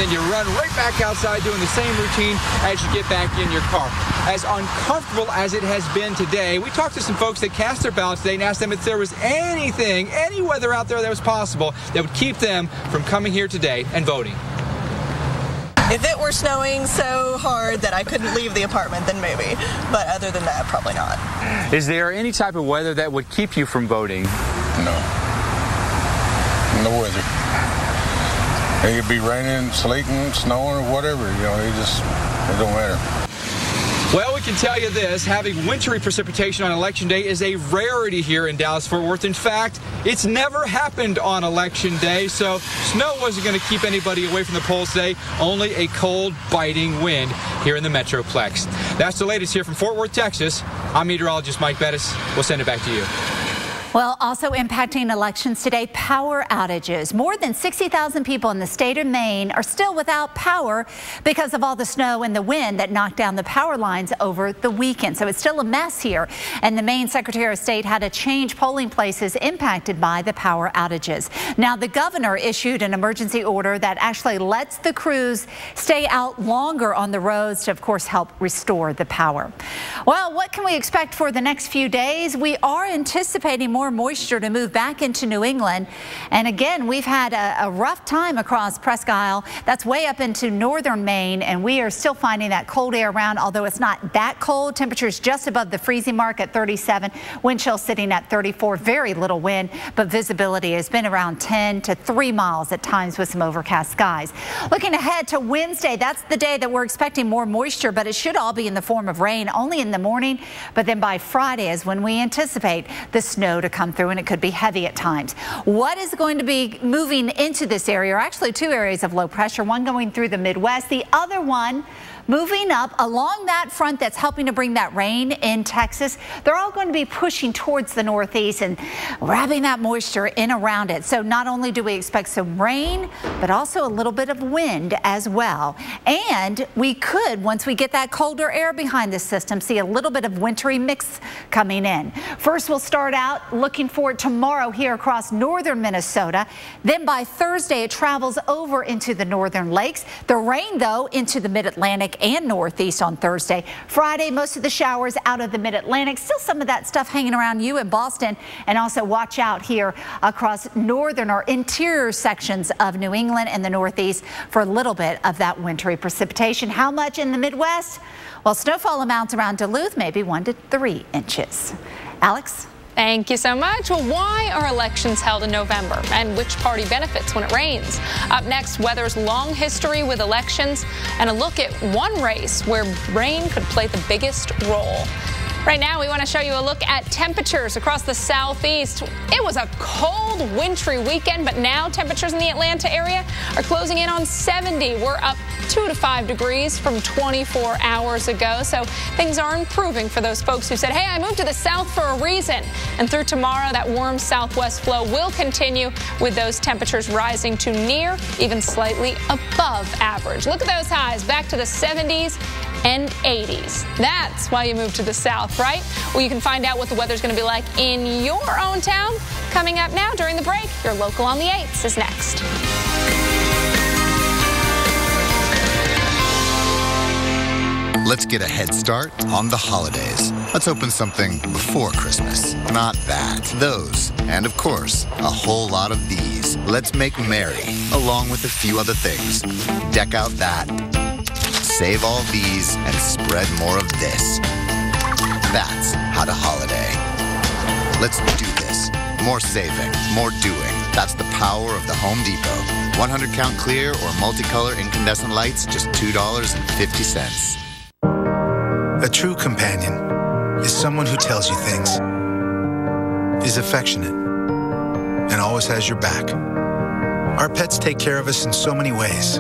then you run right back outside doing the same routine as you get back in your car. As uncomfortable as it has been today, we talked to some folks that cast their ballots today and asked them if there was anything, any weather out there that was possible that would keep them from coming here today and voting. If it were snowing so hard that I couldn't leave the apartment, then maybe. But other than that, probably not. Is there any type of weather that would keep you from voting? No. No weather. It could be raining, sleeting, snowing, or whatever. You know, it don't matter. Well, we can tell you this, having wintry precipitation on Election Day is a rarity here in Dallas-Fort Worth. In fact, it's never happened on Election Day, so snow wasn't going to keep anybody away from the polls today, only a cold, biting wind here in the Metroplex. That's the latest here from Fort Worth, Texas. I'm meteorologist Mike Bettis. We'll send it back to you. Well, also impacting elections today, power outages. More than 60,000 people in the state of Maine are still without power because of all the snow and the wind that knocked down the power lines over the weekend. So it's still a mess here. And the Maine Secretary of State had to change polling places impacted by the power outages. Now, the governor issued an emergency order that actually lets the crews stay out longer on the roads to, of course, help restore the power. Well, what can we expect for the next few days? We are anticipating more moisture to move back into New England. And again, we've had a rough time across Presque Isle. That's way up into northern Maine, and we are still finding that cold air around, although it's not that cold. Temperatures just above the freezing mark at 37, wind chill sitting at 34, very little wind, but visibility has been around 10 to 3 miles at times with some overcast skies. Looking ahead to Wednesday, that's the day that we're expecting more moisture, but it should all be in the form of rain only in the morning. But then by Friday is when we anticipate the snow to come through, and it could be heavy at times. What is going to be moving into this area are actually two areas of low pressure, one going through the Midwest, the other one moving up along that front that's helping to bring that rain in Texas. They're all going to be pushing towards the northeast and wrapping that moisture in around it. So not only do we expect some rain, but also a little bit of wind as well. And we could, once we get that colder air behind the system, see a little bit of wintry mix coming in. First, we'll start out looking for it tomorrow here across northern Minnesota. Then by Thursday, it travels over into the northern lakes. The rain, though, into the mid-Atlantic and northeast on Thursday. Friday, most of the showers out of the mid-Atlantic. Still some of that stuff hanging around you in Boston. And also watch out here across northern or interior sections of New England and the northeast for a little bit of that wintry precipitation. How much in the Midwest? Well, snowfall amounts around Duluth, maybe 1 to 3 inches. Alex? Thank you so much. Well, why are elections held in November, and which party benefits when it rains? Up next, weather's long history with elections and a look at one race where rain could play the biggest role. Right now, we want to show you a look at temperatures across the southeast. It was a cold, wintry weekend, but now temperatures in the Atlanta area are closing in on 70. We're up 2 to 5 degrees from 24 hours ago. So things are improving for those folks who said, hey, I moved to the south for a reason. And through tomorrow, that warm southwest flow will continue with those temperatures rising to near, even slightly above average. Look at those highs back to the 70s and 80s. That's why you moved to the south, right? Well, you can find out what the weather's going to be like in your own town coming up now during the break. Your Local on the 8s is next. Let's get a head start on the holidays. Let's open something before Christmas. Not that. Those. And of course, a whole lot of these. Let's make merry, along with a few other things. Deck out that. Save all these and spread more of this. That's how to holiday. Let's do this. More saving, more doing. That's the power of the Home Depot. 100 count clear or multicolor incandescent lights, just $2.50. A true companion is someone who tells you things, is affectionate, and always has your back. Our pets take care of us in so many ways.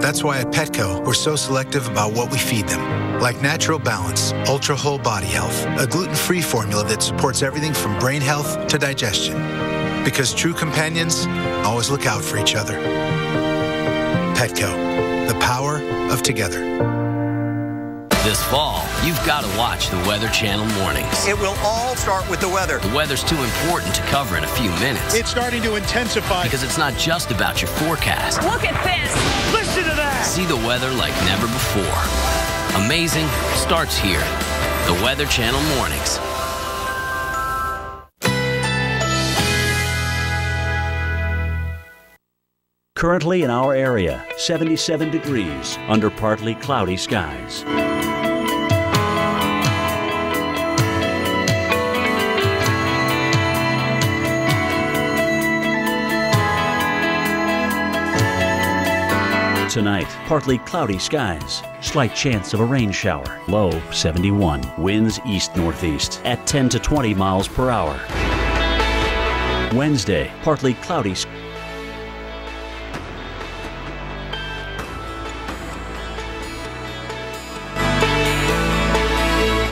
That's why at Petco, we're so selective about what we feed them. Like Natural Balance, Ultra Whole Body Health, a gluten-free formula that supports everything from brain health to digestion. Because true companions always look out for each other. Petco, the power of together. This fall, you've got to watch the Weather Channel mornings. It will all start with the weather. The weather's too important to cover in a few minutes. It's starting to intensify. Because it's not just about your forecast. Look at this. Listen to that! See the weather like never before. Amazing starts here. The Weather Channel Mornings. Currently in our area, 77 degrees under partly cloudy skies. Tonight, partly cloudy skies. Slight chance of a rain shower. Low 71. Winds east-northeast at 10 to 20 miles per hour. Wednesday, partly cloudy skies.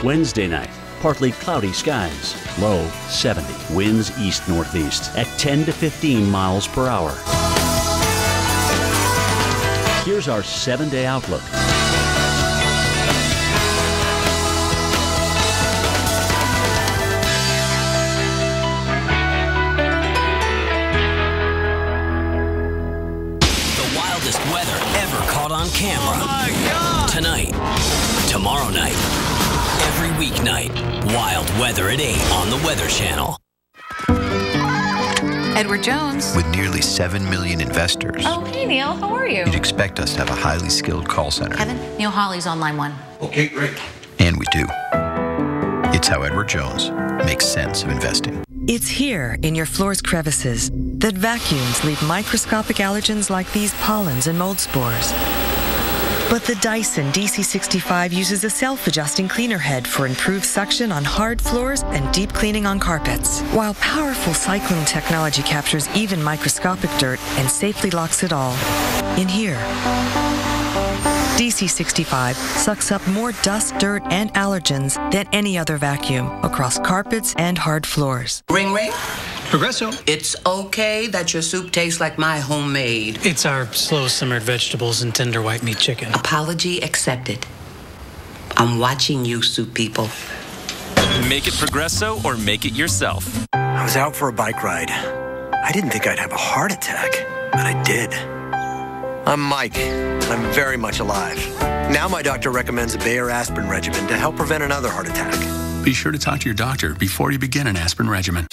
Wednesday night, partly cloudy skies, low 70, winds east-northeast at 10 to 15 miles per hour. Here's our 7-day outlook. The wildest weather ever caught on camera. Oh my God! Tonight, tomorrow night, every weeknight, wild weather at 8 on the Weather Channel. Edward Jones. With nearly 7 million investors, Oh, hey, Neil. How are you? you'd expect us to have a highly skilled call center. Kevin, Neil Hawley's on line 1. Okay, great. And we do. It's how Edward Jones makes sense of investing. It's here in your floor's crevices that vacuums leave microscopic allergens like these pollens and mold spores. But the Dyson DC65 uses a self-adjusting cleaner head for improved suction on hard floors and deep cleaning on carpets, while powerful cyclone technology captures even microscopic dirt and safely locks it all in here. DC65 sucks up more dust, dirt, and allergens than any other vacuum across carpets and hard floors. Ring, ring. Progresso. It's okay that your soup tastes like my homemade. It's our slow-simmered vegetables and tender white meat chicken. Apology accepted. I'm watching you, soup people. Make it Progresso or make it yourself. I was out for a bike ride. I didn't think I'd have a heart attack, but I did. I'm Mike, and I'm very much alive. Now my doctor recommends a Bayer aspirin regimen to help prevent another heart attack. Be sure to talk to your doctor before you begin an aspirin regimen.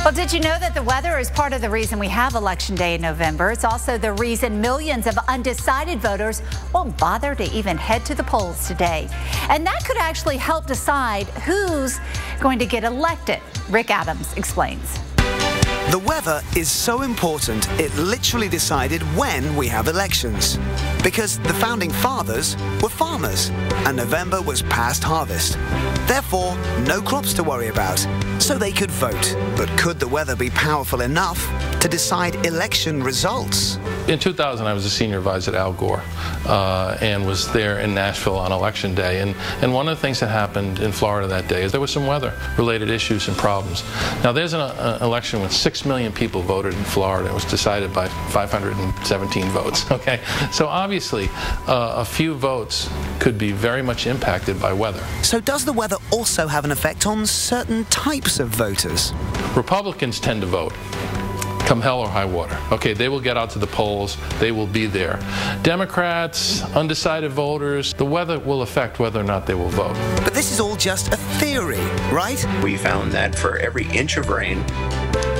Well, did you know that the weather is part of the reason we have Election Day in November? It's also the reason millions of undecided voters won't bother to even head to the polls today. And that could actually help decide who's going to get elected. Rick Adams explains. The weather is so important, it literally decided when we have elections. Because the founding fathers were farmers, and November was past harvest. Therefore, no crops to worry about, so they could vote. But could the weather be powerful enough to decide election results? In 2000, I was a senior advisor at Al Gore and was there in Nashville on Election Day. And one of the things that happened in Florida that day is there was some weather-related issues and problems. Now, there's an election with 6 million people voted in Florida. It was decided by 517 votes, okay? So obviously, a few votes could be very much impacted by weather. So does the weather also have an effect on certain types of voters? Republicans tend to vote. Come hell or high water. Okay, they will get out to the polls. They will be there. Democrats, undecided voters, the weather will affect whether or not they will vote. But this is all just a theory, right? We found that for every inch of rain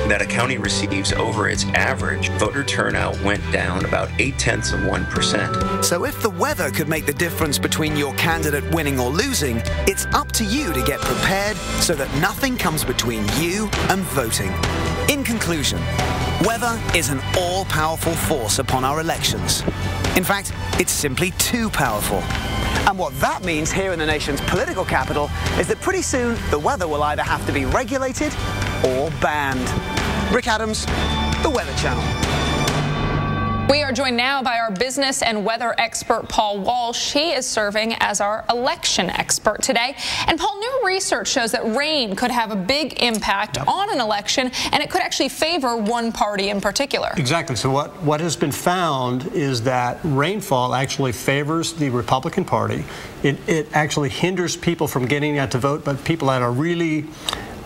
that a county receives over its average, voter turnout went down about 0.8%. So if the weather could make the difference between your candidate winning or losing, it's up to you to get prepared so that nothing comes between you and voting. In conclusion, weather is an all-powerful force upon our elections. In fact, it's simply too powerful. And what that means here in the nation's political capital is that pretty soon the weather will either have to be regulated or banned. Rick Adams, The Weather Channel. We are joined now by our business and weather expert, Paul Walsh. He is serving as our election expert today. And Paul, new research shows that rain could have a big impact on an election, and it could actually favor one party in particular. Exactly. So what has been found is that rainfall actually favors the Republican Party. It actually hinders people from getting out to vote, but people that are really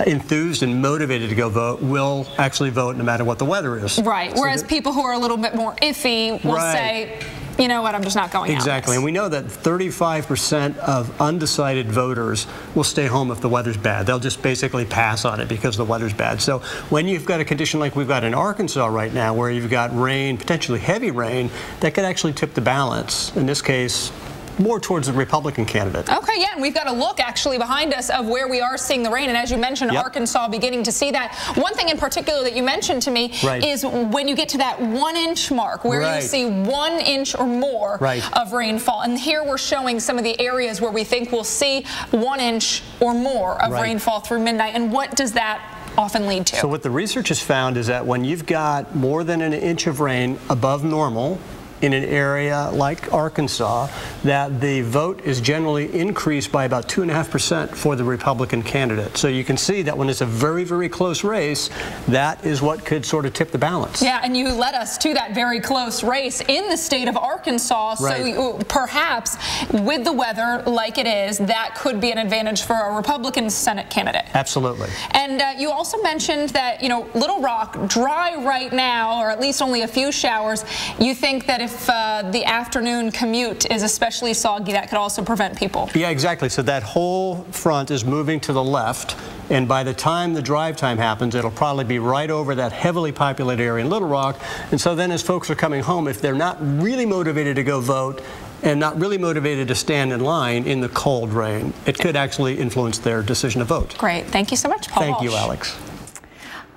enthused and motivated to go vote will actually vote no matter what the weather is. Right. Whereas people who are a little bit more iffy will say, you know what, I'm just not going out. Exactly, and we know that 35% of undecided voters will stay home if the weather's bad. They'll just basically pass on it because the weather's bad. So when you've got a condition like we've got in Arkansas right now, where you've got rain, potentially heavy rain, that could actually tip the balance. In this case, more towards the Republican candidate. Okay, yeah, and we've got a look actually behind us of where we are seeing the rain, and as you mentioned, Arkansas beginning to see that. One thing in particular that you mentioned to me is when you get to that 1 inch mark, where you see 1 inch or more of rainfall, and here we're showing some of the areas where we think we'll see 1 inch or more of rainfall through midnight, and what does that often lead to? So what the research has found is that when you've got more than 1 inch of rain above normal, in an area like Arkansas, that the vote is generally increased by about 2.5% for the Republican candidate. So you can see that when it's a very, very close race, that is what could sort of tip the balance. Yeah, and you led us to that very close race in the state of Arkansas. So perhaps with the weather like it is, that could be an advantage for a Republican Senate candidate. Absolutely. And you also mentioned that, you know, Little Rock, dry right now, or at least only a few showers. You think that if the afternoon commute is especially soggy, that could also prevent people. Yeah, exactly. So that whole front is moving to the left, and by the time the drive time happens, it'll probably be right over that heavily populated area in Little Rock. And so then as folks are coming home, if they're not really motivated to go vote and not really motivated to stand in line in the cold rain, it could actually influence their decision to vote. Great. Thank you so much, Paul Thank Walsh. you, Alex.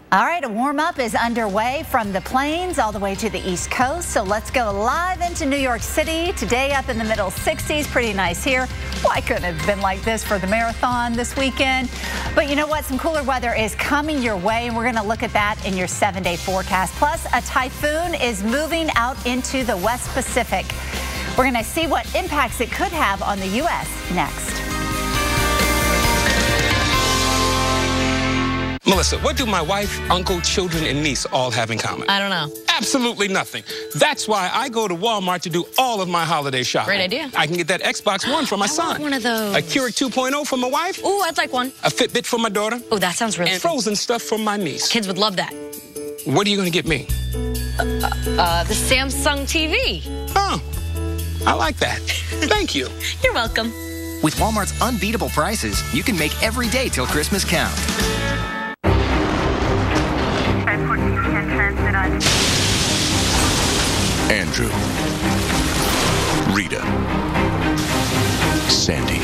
All right, a warm-up is underway from the plains all the way to the East Coast. So let's go live into New York City. Today up in the middle 60s, pretty nice here. Why couldn't it have been like this for the marathon this weekend? But you know what? Some cooler weather is coming your way, and we're going to look at that in your 7-day forecast. Plus, a typhoon is moving out into the West Pacific. We're going to see what impacts it could have on the U.S. next. Melissa, what do my wife, uncle, children, and niece all have in common? I don't know. Absolutely nothing. That's why I go to Walmart to do all of my holiday shopping. Great idea. I can get that Xbox One for my son. I want one of those. A Keurig 2.0 for my wife. Ooh, I'd like one. A Fitbit for my daughter. Oh, that sounds really And fun. frozen stuff for my niece. Kids would love that. What are you going to get me? The Samsung TV. Oh, I like that. Thank you. You're welcome. With Walmart's unbeatable prices, you can make every day till Christmas count. Andrew, Rita, Sandy.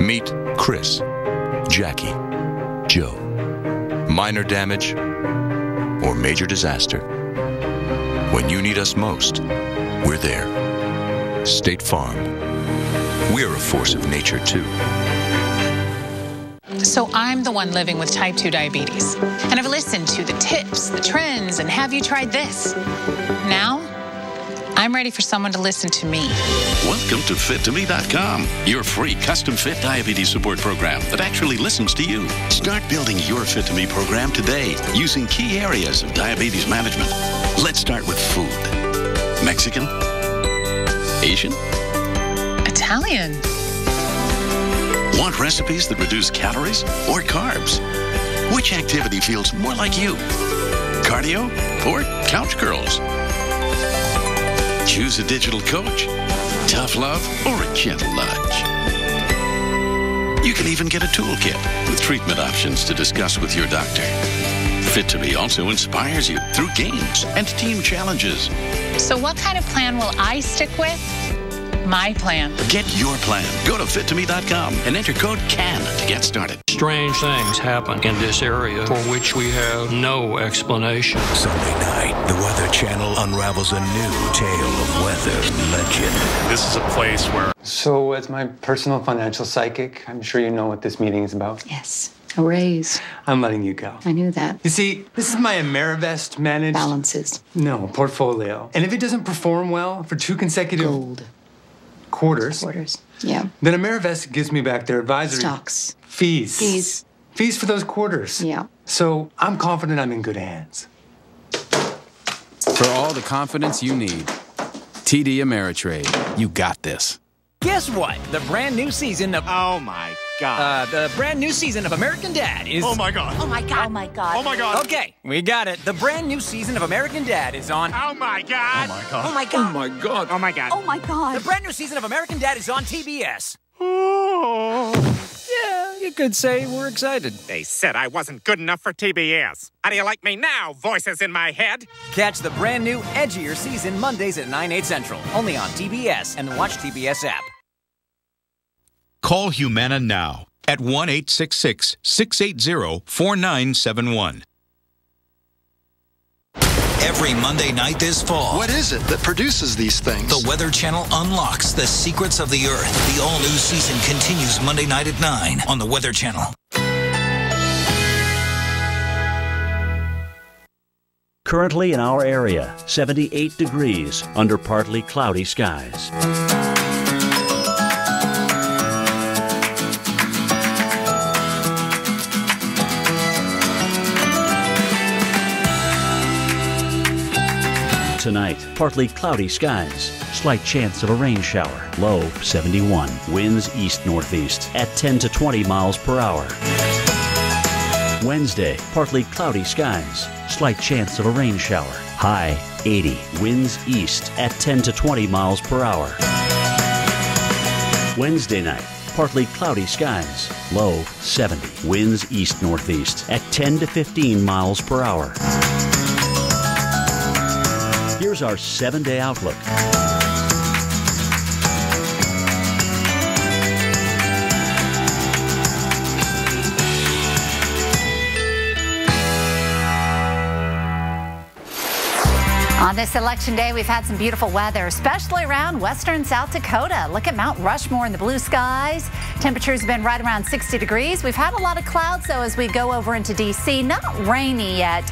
Meet Chris, Jackie, Joe. Minor damage or major disaster. When you need us most, we're there. State Farm. We're a force of nature, too. So I'm the one living with type 2 diabetes, and I've listened to the tips, the trends, and have you tried this? Now, I'm ready for someone to listen to me. Welcome to FitToMe.com, your free custom fit diabetes support program that actually listens to you. Start building your Fit to Me program today using key areas of diabetes management. Let's start with food. Mexican? Asian? Italian. Want recipes that reduce calories or carbs? Which activity feels more like you? Cardio or couch curls? Choose a digital coach, tough love, or a gentle nudge. You can even get a toolkit with treatment options to discuss with your doctor. Fit to Me also inspires you through games and team challenges. So what kind of plan will I stick with? My plan. Get your plan. Go to FitToMe.com and enter code CAN to get started. Strange things happen in this area for which we have no explanation. Sunday night, the Weather Channel unravels a new tale of weather legend. This is a place where... So, as my personal financial psychic, I'm sure you know what this meeting is about. Yes. A raise. I'm letting you go. I knew that. You see, this is my Amerivest managed... Balances. No, portfolio. And if it doesn't perform well for 2 consecutive... Gold. Quarters, yeah. Then Amerivest gives me back their advisory stocks, fees for those quarters. Yeah. So I'm confident I'm in good hands. For all the confidence you need, TD Ameritrade. You got this. Guess what? The brand new season of Oh My God. The brand new season of American Dad is... Oh, my God. Oh, my God. Oh, my God. Oh, my God. Okay, we got it. The brand new season of American Dad is on... Oh, my God. Oh, my God. Oh, my God. Oh, my God. Oh, my God. Oh, my God. The brand new season of American Dad is on TBS. Oh. Yeah, you could say we're excited. They said I wasn't good enough for TBS. How do you like me now, voices in my head? Catch the brand new, edgier season Mondays at 9, 8 Central. Only on TBS and the Watch TBS app. Call Humana now at 1-866-680-4971. Every Monday night this fall. What is it that produces these things? The Weather Channel unlocks the secrets of the Earth. The all-new season continues Monday night at 9 on the Weather Channel. Currently in our area, 78 degrees under partly cloudy skies. Tonight, partly cloudy skies. Slight chance of a rain shower. Low 71. Winds east-northeast at 10 to 20 miles per hour. Wednesday, partly cloudy skies. Slight chance of a rain shower. High 80. Winds east at 10 to 20 miles per hour. Wednesday night, partly cloudy skies. Low 70. Winds east-northeast at 10 to 15 miles per hour. Here's our 7-day outlook. On this election day, we've had some beautiful weather, especially around western South Dakota. Look at Mount Rushmore in the blue skies. Temperatures have been right around 60 degrees. We've had a lot of clouds, though, as we go over into D.C. Not rainy yet,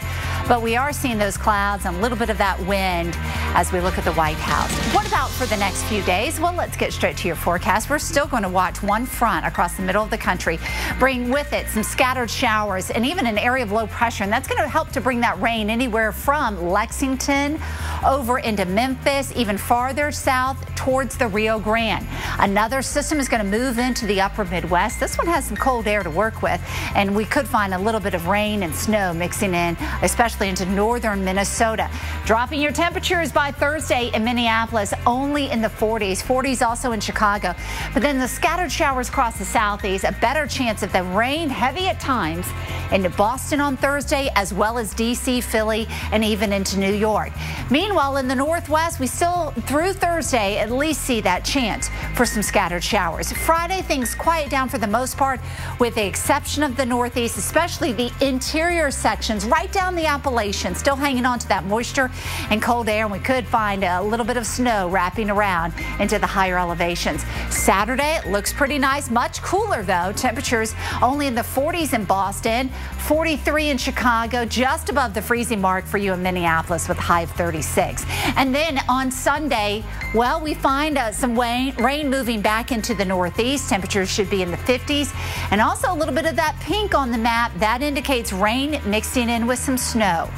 but we are seeing those clouds and a little bit of that wind as we look at the White House. What about for the next few days? Well, let's get straight to your forecast. We're still going to watch one front across the middle of the country bring with it some scattered showers and even an area of low pressure, and that's going to help to bring that rain anywhere from Lexington over into Memphis, even farther south towards the Rio Grande. Another system is going to move into the upper Midwest. This one has some cold air to work with, and we could find a little bit of rain and snow mixing in, especially into northern Minnesota. Dropping your temperatures by Thursday in Minneapolis, only in the 40s. 40s also in Chicago. But then the scattered showers across the southeast, a better chance of the rain, heavy at times, into Boston on Thursday, as well as D.C., Philly, and even into New York. Meanwhile, in the northwest, we still, through Thursday, at least see that chance for some scattered showers. Friday, things quiet down for the most part, with the exception of the northeast, especially the interior sections, right down the Appalachians, still hanging on to that moisture and cold air, and we could find a little bit of snow wrapping around into the higher elevations. Saturday, it looks pretty nice, much cooler though. Temperatures only in the 40s in Boston, 43 in Chicago, just above the freezing mark for you in Minneapolis with a high of 36. And then on Sunday, well, we find some rain moving back into the northeast. Temperatures should be in the 50s. And also a little bit of that pink on the map. That indicates rain mixing in with some snow.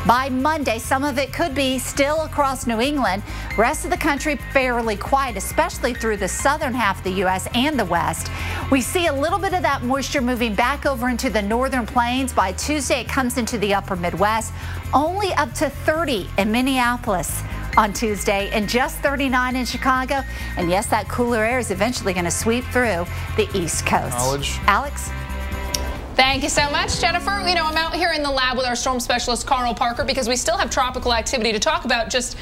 By Monday, some of it could be still across New England. Rest of the country fairly quiet, especially through the southern half of the U.S. and the west. We see a little bit of that moisture moving back over into the northern plains. By Tuesday, it comes into the upper Midwest. Only up to 30 in Minneapolis on Tuesday and just 39 in Chicago. And yes, that cooler air is eventually going to sweep through the East Coast. Alex? Thank you so much, Jennifer. You know, I'm out here in the lab with our storm specialist, Carl Parker, because we still have tropical activity to talk about just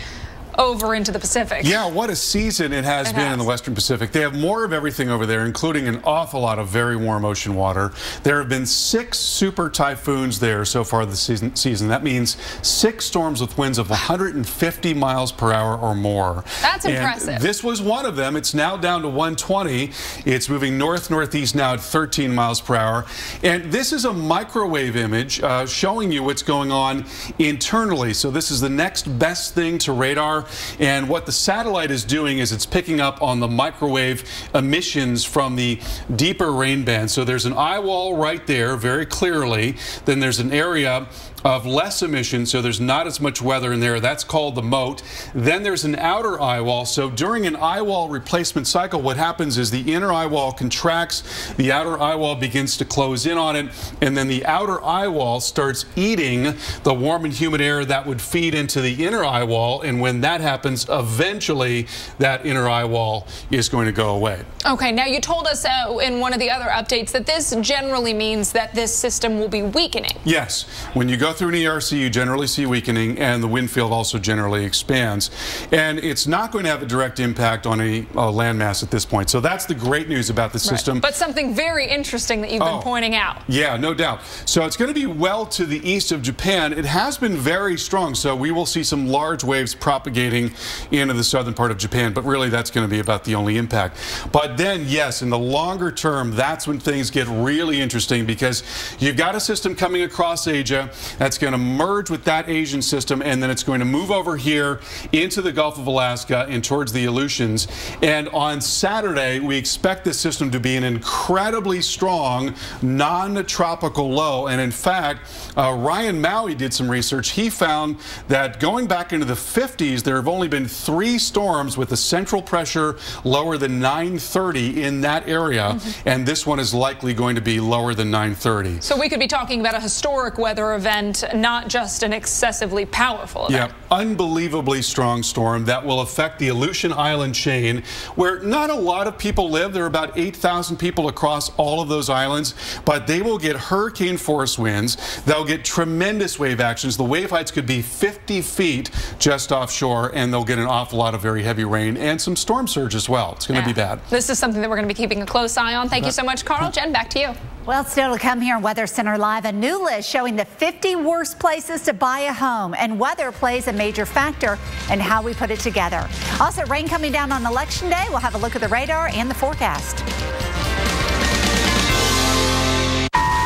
over into the Pacific. Yeah, what a season it has been in the Western Pacific. They have more of everything over there, including an awful lot of very warm ocean water. There have been 6 super typhoons there so far this season. That means 6 storms with winds of 150 miles per hour or more. That's impressive. And this was one of them. It's now down to 120. It's moving north-northeast now at 13 miles per hour. And this is a microwave image showing you what's going on internally. So this is the next best thing to radar. And what the satellite is doing is it's picking up on the microwave emissions from the deeper rain band. So there's an eye wall right there very clearly. Then there's an area of less emission, so there's not as much weather in there. That's called the moat. Then there's an outer eye wall. So during an eye wall replacement cycle, what happens is the inner eye wall contracts, the outer eye wall begins to close in on it, and then the outer eye wall starts eating the warm and humid air that would feed into the inner eye wall, and when that happens, eventually that inner eye wall is going to go away. Okay, now you told us in one of the other updates that this generally means that this system will be weakening. Yes. When you go through an ERC, you generally see weakening, and the wind field also generally expands. And it's not going to have a direct impact on any landmass at this point. So that's the great news about the system. Right. But something very interesting that you've been pointing out. Yeah, no doubt. So it's going to be well to the east of Japan. It has been very strong, so we will see some large waves propagating into the southern part of Japan, but really that's going to be about the only impact. But then, yes, in the longer term, that's when things get really interesting, because you've got a system coming across Asia that's going to merge with that Asian system, and then it's going to move over here into the Gulf of Alaska and towards the Aleutians. And on Saturday, we expect this system to be an incredibly strong non-tropical low. And in fact, Ryan Maui did some research. He found that going back into the 50s, there have only been 3 storms with a central pressure lower than 930 in that area, and this one is likely going to be lower than 930. So we could be talking about a historic weather event, not just an excessively powerful event. Yeah, unbelievably strong storm that will affect the Aleutian Island chain, where not a lot of people live. There are about 8,000 people across all of those islands, but they will get hurricane force winds. They'll get tremendous wave actions. The wave heights could be 50 feet just offshore, and they'll get an awful lot of very heavy rain and some storm surge as well. It's going to be bad. This is something that we're going to be keeping a close eye on. Thank you so much, Carl. Jen, back to you. Well, still to come here on Weather Center Live, a new list showing the 50 worst places to buy a home, and weather plays a major factor in how we put it together. Also, rain coming down on Election Day. We'll have a look at the radar and the forecast.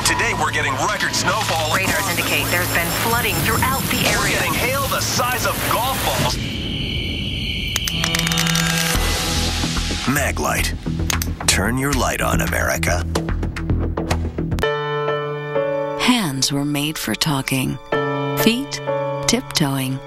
Today we're getting record snowfall. Radars indicate there's been flooding throughout the area. We're getting hail the size of golf balls. Maglite. Turn your light on, America. Hands were made for talking. Feet, tiptoeing.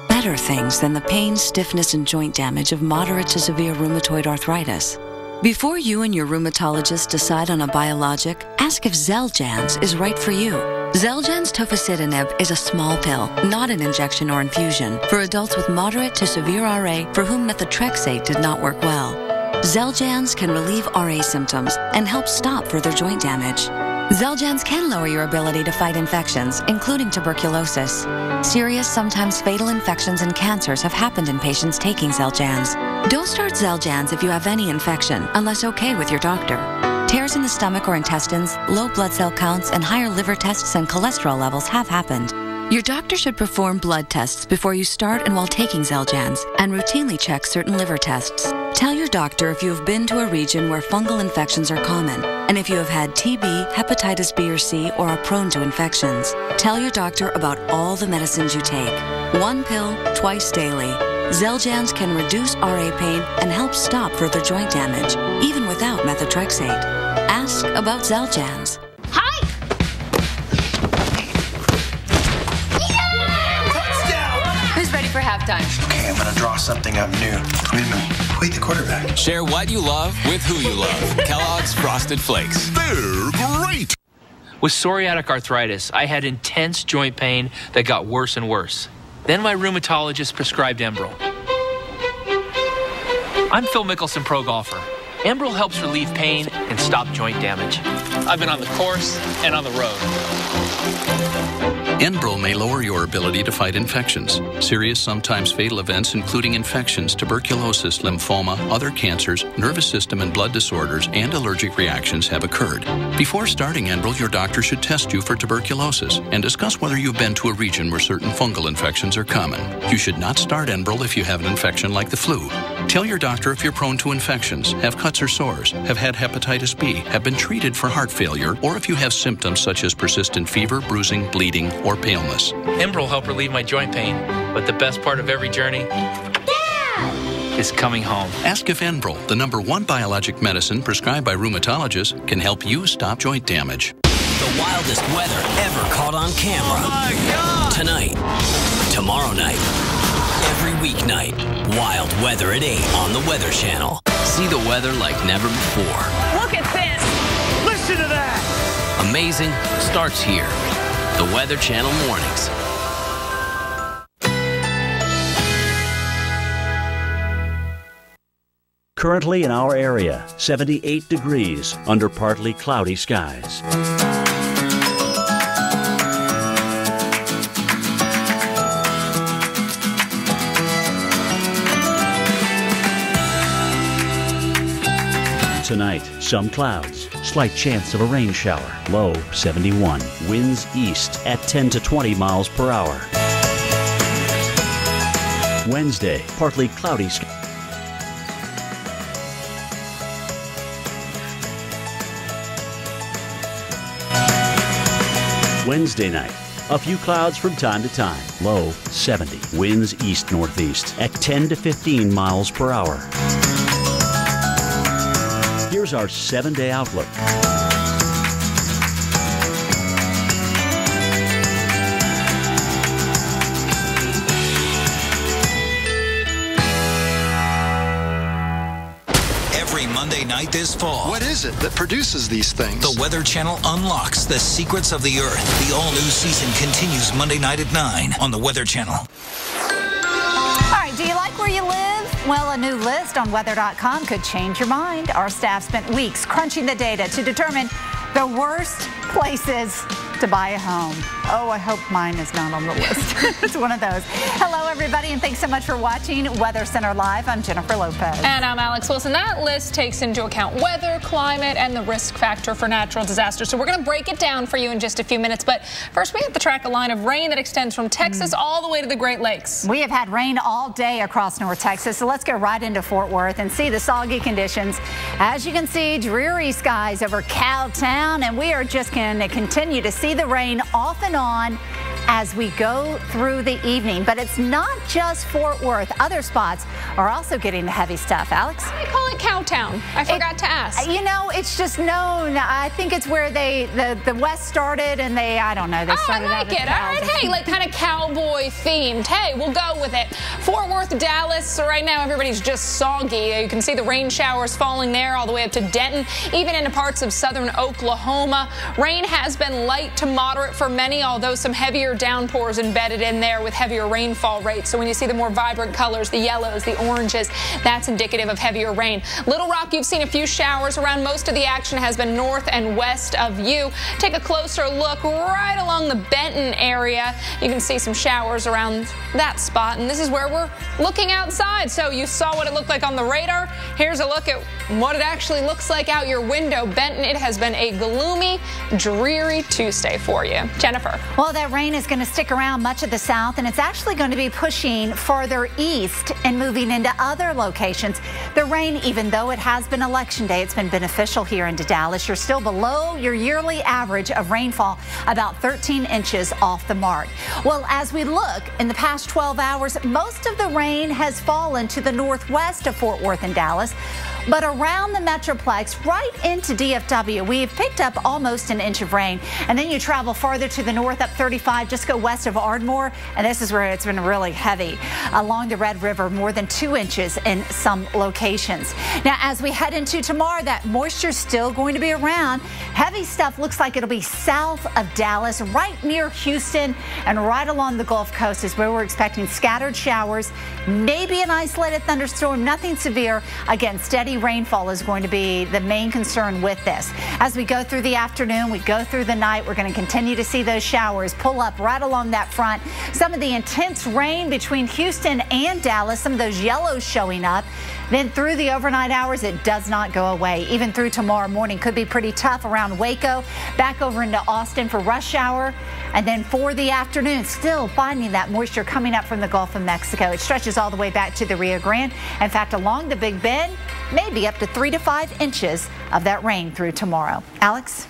Better things than the pain, stiffness, and joint damage of moderate to severe rheumatoid arthritis. Before you and your rheumatologist decide on a biologic, ask if Xeljanz is right for you. Xeljanz tofacitinib is a small pill, not an injection or infusion, for adults with moderate to severe RA for whom methotrexate did not work well. Xeljanz can relieve RA symptoms and help stop further joint damage. Xeljanz can lower your ability to fight infections, including tuberculosis. Serious, sometimes fatal infections and cancers have happened in patients taking Xeljanz. Don't start Xeljanz if you have any infection, unless okay with your doctor. Tears in the stomach or intestines, low blood cell counts, and higher liver tests and cholesterol levels have happened. Your doctor should perform blood tests before you start and while taking Xeljanz, and routinely check certain liver tests. Tell your doctor if you have been to a region where fungal infections are common, and if you have had TB, hepatitis B or C, or are prone to infections. Tell your doctor about all the medicines you take. 1 pill, twice daily. Xeljanz can reduce RA pain and help stop further joint damage, even without methotrexate. Ask about Xeljanz. Who's ready for halftime? Okay, I'm going to draw something up new. Wait a minute. Wait, the quarterback. Share what you love with who you love. Kellogg's Frosted Flakes. They're great. With psoriatic arthritis, I had intense joint pain that got worse and worse. Then my rheumatologist prescribed Enbrel. I'm Phil Mickelson, pro golfer. Enbrel helps relieve pain and stop joint damage. I've been on the course and on the road. Enbrel may lower your ability to fight infections. Serious, sometimes fatal events, including infections, tuberculosis, lymphoma, other cancers, nervous system and blood disorders, and allergic reactions have occurred. Before starting Enbrel, your doctor should test you for tuberculosis and discuss whether you've been to a region where certain fungal infections are common. You should not start Enbrel if you have an infection like the flu. Tell your doctor if you're prone to infections, have cuts or sores, have had hepatitis B, have been treated for heart failure, or if you have symptoms such as persistent fever, bruising, bleeding, or paleness. Enbrel helped relieve my joint pain, but the best part of every journey is coming home. Ask if Enbrel, the #1 biologic medicine prescribed by rheumatologists, can help you stop joint damage. The Wild wildest weather ever caught on camera. Oh my God! Tonight, tomorrow night, every weeknight, wild weather at 8 on the Weather Channel. See the weather like never before. Look at this! Listen to that! Amazing starts here. The Weather Channel mornings. Currently in our area, 78 degrees under partly cloudy skies. Tonight, some clouds, slight chance of a rain shower, low 71. Winds east at 10 to 20 miles per hour. Wednesday, partly cloudy skies. Wednesday night, a few clouds from time to time, low 70. Winds east-northeast at 10 to 15 miles per hour. Here's our 7-day outlook. Monday night this fall. What is it that produces these things? The Weather Channel unlocks the secrets of the Earth. The all-new season continues Monday night at 9 on the Weather Channel. All right, do you like where you live? Well, a new list on weather.com could change your mind. Our staff spent weeks crunching the data to determine the worst places to buy a home. Oh, I hope mine is not on the list. It's one of those. Hello, everybody, and thanks so much for watching Weather Center Live. I'm Jennifer Lopez. And I'm Alex Wilson. That list takes into account weather, climate, and the risk factor for natural disasters. So we're going to break it down for you in just a few minutes. But first, we have to track a line of rain that extends from Texas all the way to the Great Lakes. We have had rain all day across North Texas, so let's go right into Fort Worth and see the soggy conditions. As you can see, dreary skies over Cowtown, and we are just going to continue to see the rain off and on as we go through the evening. But it's not just Fort Worth. Other spots are also getting the heavy stuff. Alex? I call it Cowtown. I forgot to ask. You know, it's just known. I think it's where the West started, and I don't know. They started I like it. All right, hey, like kind of cowboy themed. Hey, we'll go with it. Fort Worth, Dallas. So right now, everybody's just soggy. You can see the rain showers falling there all the way up to Denton, even into parts of southern Oklahoma. Rain has been light to moderate for many, although some heavier downpours embedded in there with heavier rainfall rates. So when you see the more vibrant colors, the yellows, the oranges, that's indicative of heavier rain. Little Rock, you've seen a few showers around. Most of the action has been north and west of you. Take a closer look right along the Benton area. You can see some showers around that spot, and this is where we're looking outside. So you saw what it looked like on the radar. Here's a look at what it actually looks like out your window. Benton, it has been a gloomy, dreary Tuesday for you. Jennifer. Well, that rain is going to stick around much of the south, and it's actually going to be pushing farther east and moving into other locations. The rain, even though it has been election day, it's been beneficial here into Dallas. You're still below your yearly average of rainfall, about 13 inches off the mark. Well, as we look in the past 12 hours, most of the rain has fallen to the northwest of Fort Worth and Dallas. But around the Metroplex, right into DFW, we've picked up almost an inch of rain. And then you travel farther to the north up 35, just go west of Ardmore, and this is where it's been really heavy. Along the Red River, more than 2 inches in some locations. Now, as we head into tomorrow, that moisture's still going to be around. Heavy stuff looks like it'll be south of Dallas, right near Houston, and right along the Gulf Coast is where we're expecting scattered showers, maybe an isolated thunderstorm, nothing severe. Again, steady rainfall is going to be the main concern with this. As we go through the afternoon, we go through the night, we're going to continue to see those showers pull up right along that front. Some of the intense rain between Houston and Dallas, some of those yellows showing up. Then through the overnight hours, it does not go away. Even through tomorrow morning, could be pretty tough around Waco, back over into Austin for rush hour. And then for the afternoon, still finding that moisture coming up from the Gulf of Mexico. It stretches all the way back to the Rio Grande. In fact, along the Big Bend, maybe up to 3 to 5 inches of that rain through tomorrow. Alex?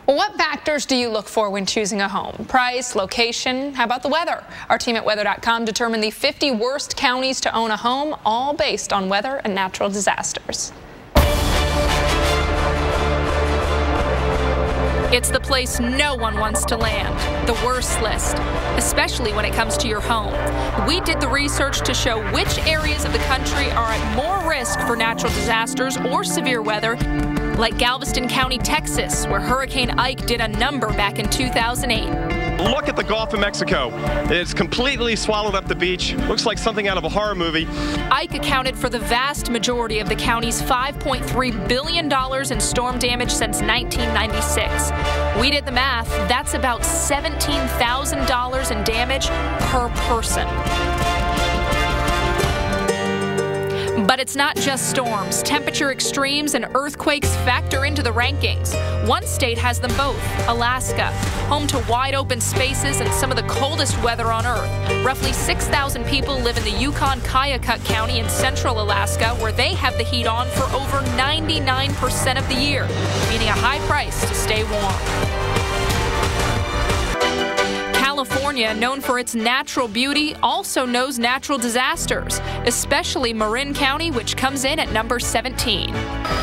Well, what factors do you look for when choosing a home? Price, location, how about the weather? Our team at weather.com determined the 50 worst counties to own a home, all based on weather and natural disasters. It's the place no one wants to land, the worst list, especially when it comes to your home. We did the research to show which areas of the country are at more risk for natural disasters or severe weather, like Galveston County, Texas, where Hurricane Ike did a number back in 2008. Look at the Gulf of Mexico. It's completely swallowed up the beach. Looks like something out of a horror movie. Ike accounted for the vast majority of the county's $5.3 billion in storm damage since 1996. We did the math. That's about $17,000 in damage per person. But it's not just storms. Temperature extremes and earthquakes factor into the rankings. One state has them both, Alaska, home to wide open spaces and some of the coldest weather on Earth. Roughly 6,000 people live in the Yukon-Kayakuk County in central Alaska, where they have the heat on for over 99% of the year, meaning a high price to stay warm. California, known for its natural beauty, also knows natural disasters, especially Marin County, which comes in at number 17.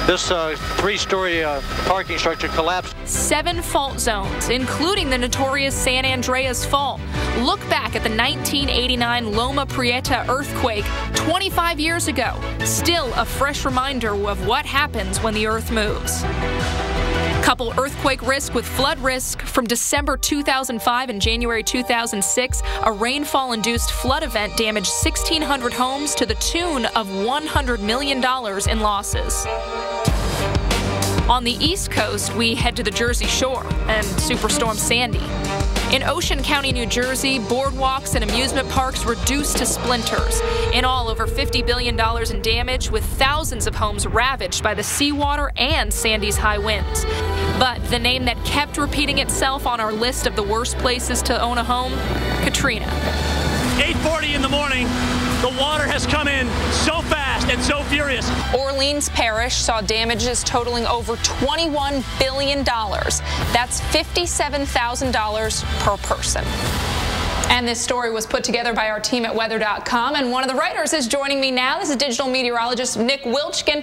This three-story parking structure collapsed. 7 fault zones, including the notorious San Andreas Fault. Look back at the 1989 Loma Prieta earthquake 25 years ago. Still a fresh reminder of what happens when the earth moves. Couple earthquake risk with flood risk. From December 2005 and January 2006, a rainfall-induced flood event damaged 1,600 homes to the tune of $100 million in losses. On the East Coast, we head to the Jersey Shore and Superstorm Sandy. In Ocean County, New Jersey, boardwalks and amusement parks reduced to splinters. In all, over $50 billion in damage, with thousands of homes ravaged by the seawater and Sandy's high winds. But the name that kept repeating itself on our list of the worst places to own a home, Katrina. 8:40 in the morning. The water has come in so fast and so furious. Orleans Parish saw damages totaling over $21 billion. That's $57,000 per person. And this story was put together by our team at weather.com, and one of the writers is joining me now. This is digital meteorologist Nick Wilchin.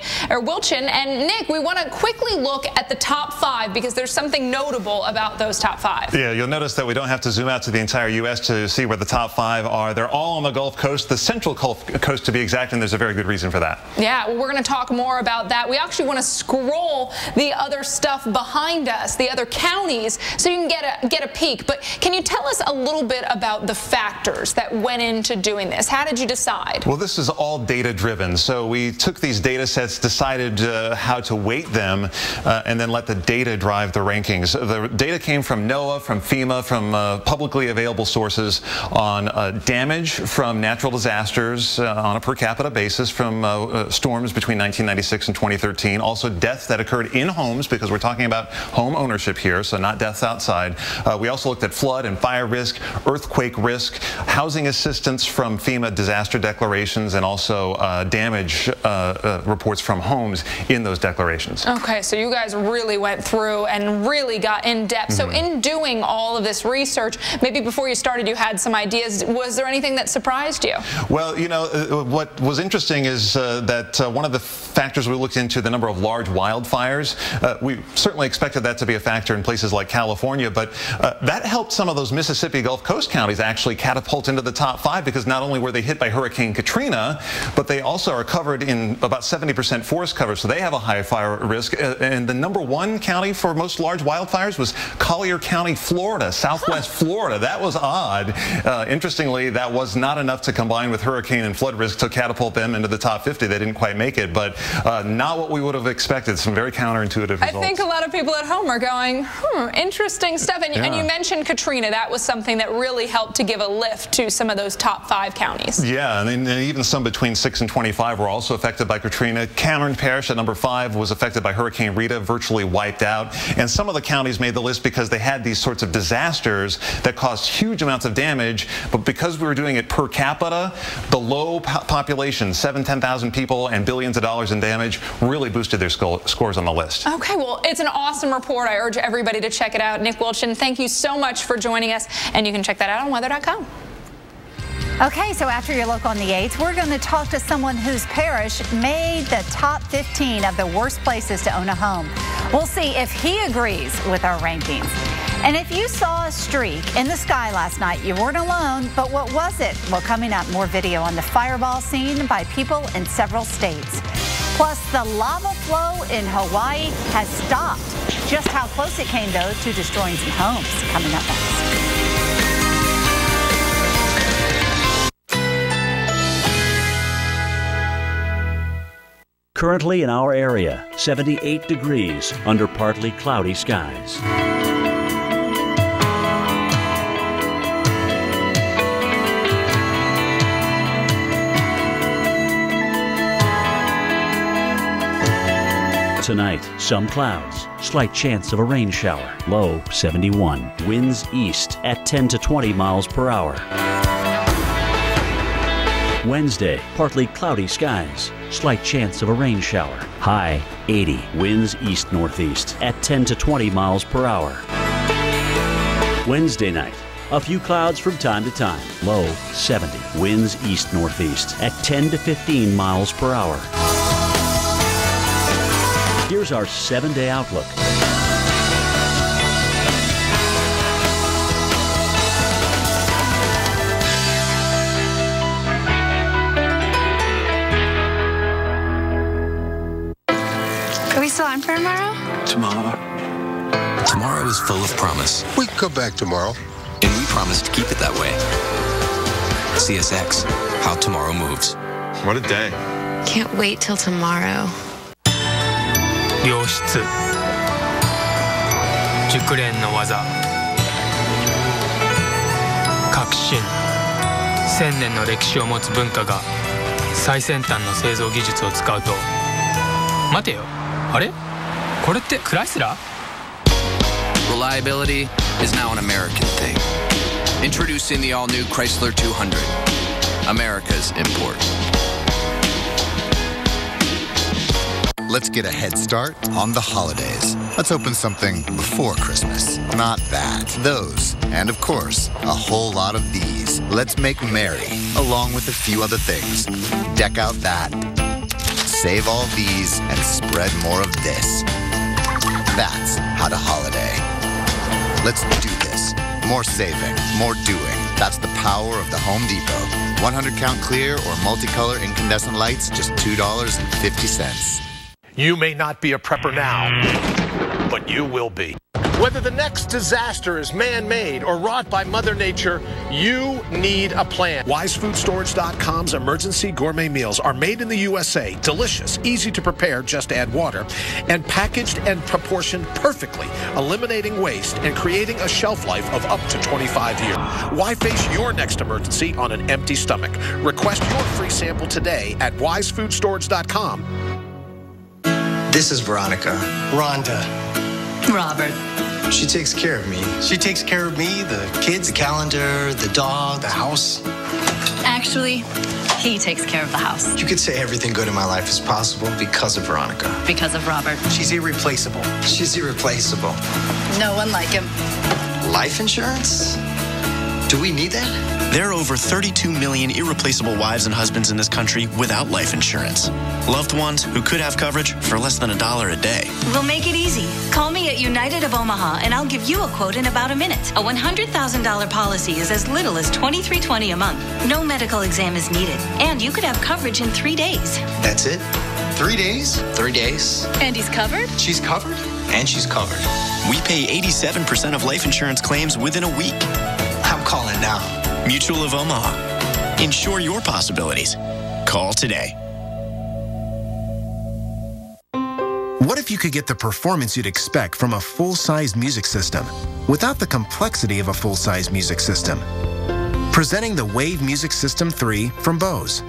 And Nick, we want to quickly look at the top 5 because there's something notable about those top 5. Yeah, you'll notice that we don't have to zoom out to the entire U.S. to see where the top 5 are. They're all on the Gulf Coast, the central Gulf Coast to be exact, and there's a very good reason for that. Yeah, well, we're going to talk more about that. We actually want to scroll the other stuff behind us, the other counties, so you can get a peek. But can you tell us a little bit about the factors that went into doing this? How did you decide? Well, this is all data driven. So we took these data sets, decided how to weight them, and then let the data drive the rankings. The data came from NOAA, from FEMA, from publicly available sources on damage from natural disasters on a per capita basis from storms between 1996 and 2013. Also deaths that occurred in homes, because we're talking about home ownership here, so not deaths outside. We also looked at flood and fire risk, earthquake risk, housing assistance from FEMA disaster declarations, and also damage reports from homes in those declarations. Okay, so you guys really went through and really got in depth. So in doing all of this research, maybe before you started you had some ideas. Was there anything that surprised you? Well, you know, what was interesting is that one of the factors we looked into, the number of large wildfires. We certainly expected that to be a factor in places like California, but that helped some of those Mississippi Gulf Coast counties actually catapult into the top 5, because not only were they hit by Hurricane Katrina, but they also are covered in about 70% forest cover, so they have a high fire risk. And the number 1 county for most large wildfires was Collier County, Florida, southwest Florida. That was odd. Interestingly, that was not enough to combine with hurricane and flood risk to catapult them into the top 50. They didn't quite make it, but not what we would have expected. Some very counterintuitive results. I think a lot of people at home are going, interesting stuff. And, and you mentioned Katrina. That was something that really helped to give a lift to some of those top 5 counties. Yeah, and even some between 6 and 25 were also affected by Katrina. Cameron Parish at number 5 was affected by Hurricane Rita, virtually wiped out. And some of the counties made the list because they had these sorts of disasters that caused huge amounts of damage, but because we were doing it per capita, the low population, 10,000 people and billions of dollars in damage, really boosted their scores on the list. Okay, well, it's an awesome report. I urge everybody to check it out. Nick Wilchin, thank you so much for joining us, and you can check that out on weather.com. Okay, so after your look on the 8th, we're going to talk to someone whose parish made the top 15 of the worst places to own a home. We'll see if he agrees with our rankings. And if you saw a streak in the sky last night, you weren't alone, but what was it? Well, coming up, more video on the fireball seen by people in several states. Plus, the lava flow in Hawaii has stopped. Just how close it came, though, to destroying some homes. Coming up next. Currently in our area, 78 degrees under partly cloudy skies. Tonight, some clouds, slight chance of a rain shower, low 71. Winds east at 10 to 20 miles per hour. Wednesday, partly cloudy skies, slight chance of a rain shower, high 80. Winds east-northeast at 10 to 20 miles per hour. Wednesday night, a few clouds from time to time, low 70. Winds east-northeast at 10 to 15 miles per hour. Here's our 7-day outlook. Are we still on for tomorrow? Tomorrow is full of promise. We can come back tomorrow. And we promise to keep it that way. CSX, how tomorrow moves. What a day. Can't wait till tomorrow. 良質熟練の技革新1000年の歴史を持つ文化が最先端の製造技術を使うと待てよあれこれってクライスラー Reliability is now an American thing. Introducing the all-new Chrysler 200. America's import. Let's get a head start on the holidays. Let's open something before Christmas. Not that. Those. And of course, a whole lot of these. Let's make merry, along with a few other things. Deck out that. Save all these and spread more of this. That's how to holiday. Let's do this. More saving, more doing. That's the power of the Home Depot. 100 count clear or multicolor incandescent lights, just $2.50. You may not be a prepper now, but you will be. Whether the next disaster is man-made or wrought by Mother Nature, you need a plan. WiseFoodStorage.com's emergency gourmet meals are made in the USA, delicious, easy to prepare, just add water, and packaged and proportioned perfectly, eliminating waste and creating a shelf life of up to 25 years. Why face your next emergency on an empty stomach? Request your free sample today at WiseFoodStorage.com. This is Veronica. Rhonda. Robert. She takes care of me. She takes care of me, the kids, the calendar, the dog, the house. Actually, he takes care of the house. You could say everything good in my life is possible because of Veronica. Because of Robert. She's irreplaceable. She's irreplaceable. No one like him. Life insurance? Do we need that? There are over 32 million irreplaceable wives and husbands in this country without life insurance. Loved ones who could have coverage for less than $1 a day. We'll make it easy. Call me at United of Omaha and I'll give you a quote in about a minute. A $100,000 policy is as little as $23.20 a month. No medical exam is needed. And you could have coverage in 3 days. That's it? 3 days? 3 days. And he's covered? She's covered? And she's covered. We pay 87% of life insurance claims within a week. I'm calling now. Mutual of Omaha. Insure your possibilities. Call today. What if you could get the performance you'd expect from a full-size music system without the complexity of a full-size music system? Presenting the Wave Music System 3 from Bose.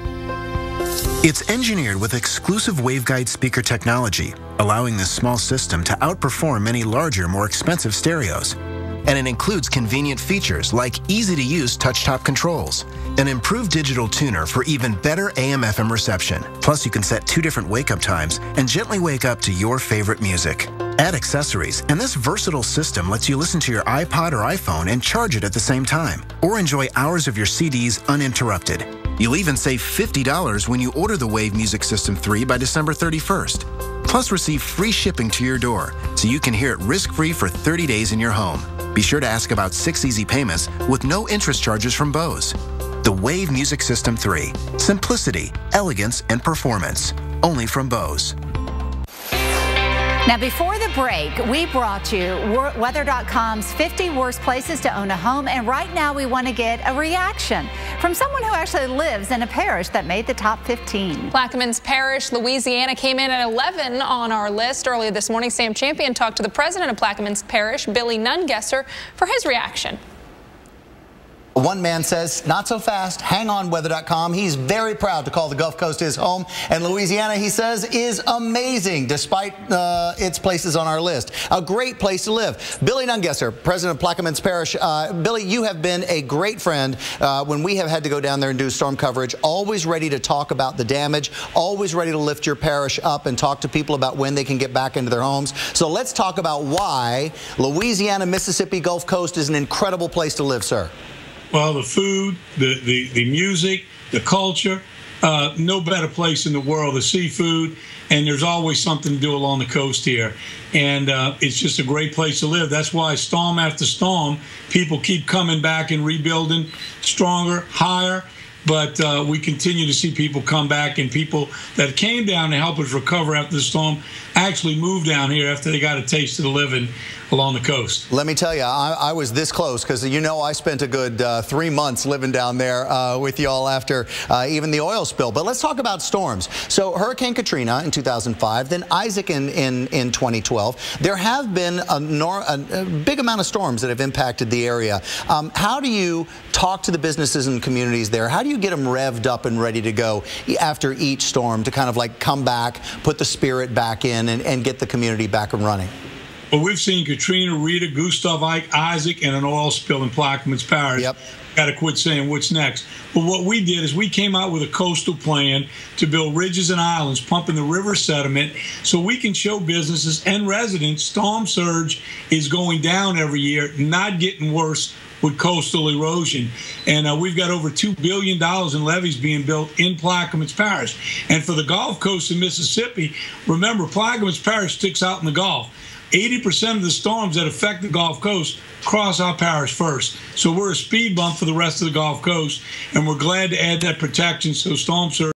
It's engineered with exclusive waveguide speaker technology, allowing this small system to outperform many larger, more expensive stereos. And it includes convenient features like easy-to-use touch-top controls, an improved digital tuner for even better AM/FM reception. Plus, you can set 2 different wake-up times and gently wake up to your favorite music. Add accessories, and this versatile system lets you listen to your iPod or iPhone and charge it at the same time, or enjoy hours of your CDs uninterrupted. You'll even save $50 when you order the Wave Music System 3 by December 31st. Plus, receive free shipping to your door so you can hear it risk-free for 30 days in your home. Be sure to ask about 6 easy payments with no interest charges from Bose. The Wave Music System 3. Simplicity, elegance, and performance. Only from Bose. Now, before the break, we brought you Weather.com's 50 worst places to own a home, and right now we want to get a reaction from someone who actually lives in a parish that made the top 15. Plaquemines Parish, Louisiana came in at 11 on our list. Earlier this morning, Sam Champion talked to the president of Plaquemines Parish, Billy Nungesser, for his reaction. One man says, not so fast, hang on, Weather.com. He's very proud to call the Gulf Coast his home. And Louisiana, he says, is amazing, despite its places on our list. A great place to live. Billy Nungesser, president of Plaquemines Parish. Billy, you have been a great friend when we have had to go down there and do storm coverage, always ready to talk about the damage, always ready to lift your parish up and talk to people about when they can get back into their homes. So let's talk about why Louisiana, Mississippi, Gulf Coast is an incredible place to live, sir. Well, the food, the music, the culture, no better place in the world. The seafood, and there's always something to do along the coast here. And it's just a great place to live. That's why storm after storm, people keep coming back and rebuilding stronger, higher. But we continue to see people come back, and people that came down to help us recover after the storm actually moved down here after they got a taste of the living along the coast. Let me tell you, I was this close because, you know, I spent a good 3 months living down there with y'all after even the oil spill. But let's talk about storms. So Hurricane Katrina in 2005, then Isaac in 2012. There have been a big amount of storms that have impacted the area. How do you talk to the businesses and communities there? How do you get them revved up and ready to go after each storm to kind of like come back, put the spirit back in, and get the community back and running? Well, we've seen Katrina, Rita, Gustav, Ike, Isaac, and an oil spill in Plaquemines Parish. Yep. Got to quit saying what's next. But what we did is we came out with a coastal plan to build ridges and islands, pumping the river sediment, so we can show businesses and residents storm surge is going down every year, not getting worse with coastal erosion. And we've got over $2 billion in levees being built in Plaquemines Parish. And for the Gulf Coast of Mississippi, remember, Plaquemines Parish sticks out in the Gulf. 80% of the storms that affect the Gulf Coast cross our parish first. So we're a speed bump for the rest of the Gulf Coast, and we're glad to add that protection so storm surge